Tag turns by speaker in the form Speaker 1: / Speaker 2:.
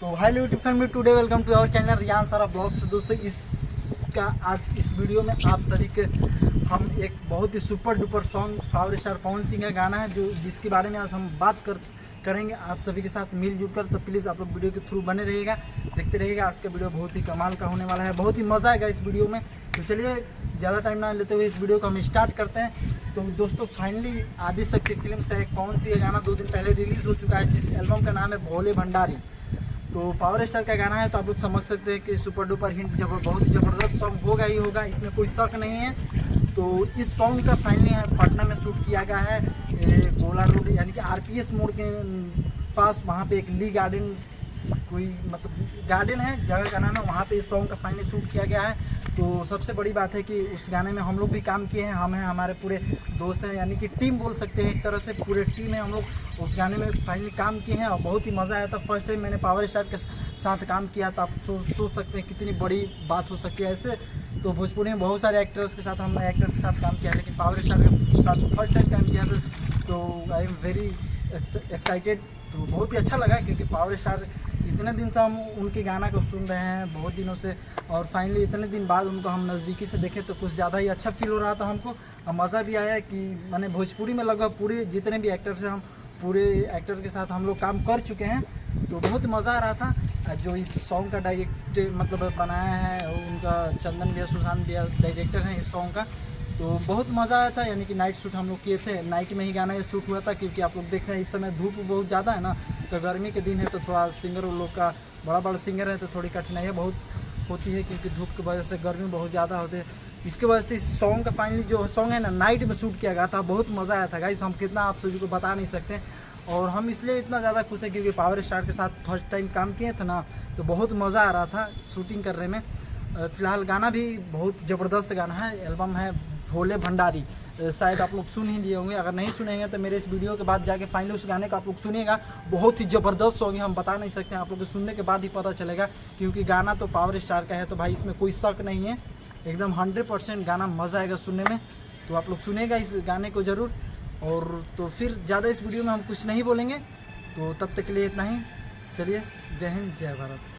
Speaker 1: तो hello YouTube family, today welcome to our channel Riyan Sara blogs. दोस्तों इसका आज इस वीडियो में आप सभी के हम एक बहुत ही super duper song power star Pawan Singh का गाना है जो जिसके बारे में आज हम बात करेंगे आप सभी के साथ मिलजुल कर। तो प्लीज़ आप लोग वीडियो के थ्रू बने रहिएगा, देखते रहिएगा। आज का वीडियो बहुत ही कमाल का होने वाला है, बहुत ही मज़ा आएगा इस वीडियो में। तो चलिए ज़्यादा टाइम ना लेते हुए इस वीडियो को हम स्टार्ट करते हैं। तो दोस्तों फाइनली आदिशक्ति फिल्म से एक पवन सिंह का गाना 2 दिन पहले रिलीज़ हो चुका है, जिस एल्बम का नाम है भोले भंडारी। तो पावर स्टार का गाना है, तो आप लोग समझ सकते हैं कि सुपर डुपर हिट बहुत ही ज़बरदस्त सॉन्ग होगा ही होगा, इसमें कोई शक नहीं है। तो इस सॉन्ग का फाइनली पटना में शूट किया गया है, गोला रोड यानी कि आरपीएस मोड़ के पास। वहाँ पे एक ली गार्डन कोई मतलब गार्डन है, जगह का नाम है, वहाँ पे इस सॉन्ग का फाइनली शूट किया गया है। तो सबसे बड़ी बात है कि उस गाने में हम लोग भी काम किए हैं, हम हैं, हमारे पूरे दोस्त हैं, यानी कि टीम बोल सकते हैं एक तरह से, पूरे टीम है हम लोग उस गाने में फाइनली काम किए हैं और बहुत ही मज़ा आया था। फर्स्ट टाइम मैंने पावर स्टार के साथ काम किया था, आप सोच सकते हैं कितनी बड़ी बात हो सकती है ऐसे। तो भोजपुरी में बहुत सारे एक्टर्स के साथ हमने एक्टर के साथ काम किया है, लेकिन पावर स्टार के साथ फर्स्ट टाइम काम किया था। तो आई एम वेरी एक्साइटेड। तो बहुत ही अच्छा लगा क्योंकि पावर स्टार इतने दिन से हम उनके गाना को सुन रहे हैं बहुत दिनों से, और फाइनली इतने दिन बाद उनको हम नज़दीकी से देखे तो कुछ ज़्यादा ही अच्छा फील हो रहा था हमको। और मज़ा भी आया कि मैंने भोजपुरी में लगभग पूरे जितने भी एक्टर से हम पूरे एक्टर के साथ हम लोग काम कर चुके हैं। तो बहुत मज़ा आ रहा था। जो इस सॉन्ग का डायरेक्ट मतलब बनाया है उनका चंदन भैया, सुशांत भैया डायरेक्टर हैं इस सॉन्ग का। तो बहुत मज़ा आया था, यानी कि नाइट शूट हम लोग किए थे, नाइट में ही गाना ये शूट हुआ था। क्योंकि आप लोग देख रहे हैं इस समय धूप बहुत ज़्यादा है ना, तो गर्मी के दिन है तो थोड़ा सिंगर लोग का बड़ा सिंगर है तो थोड़ी कठिनाइयाँ बहुत होती है, क्योंकि धूप की वजह से गर्मी बहुत ज़्यादा होती है। इसकी वजह से इस सॉन्ग का फाइनली जो सॉन्ग है ना नाइट में शूट किया गया था, बहुत मज़ा आया था गाइस। हम कितना आप सभी को बता नहीं सकते, और हम इसलिए इतना ज़्यादा खुश हैं क्योंकि पावर स्टार के साथ फर्स्ट टाइम काम किए थे ना, तो बहुत मज़ा आ रहा था शूटिंग करने में। फ़िलहाल गाना भी बहुत ज़बरदस्त गाना है, एल्बम है भोले भंडारी। शायद आप लोग सुन ही लिए होंगे, अगर नहीं सुनेंगे तो मेरे इस वीडियो के बाद जाके फाइनली उस गाने को आप लोग सुनिएगा। बहुत ही ज़बरदस्त सॉन्ग है, हम बता नहीं सकते, आप लोग को सुनने के बाद ही पता चलेगा। क्योंकि गाना तो पावर स्टार का है तो भाई इसमें कोई शक नहीं है, एकदम 100% गाना मज़ा आएगा सुनने में। तो आप लोग सुनेगा इस गाने को ज़रूर। और तो फिर ज़्यादा इस वीडियो में हम कुछ नहीं बोलेंगे, तो तब तक के लिए इतना ही। चलिए, जय हिंद, जय भारत।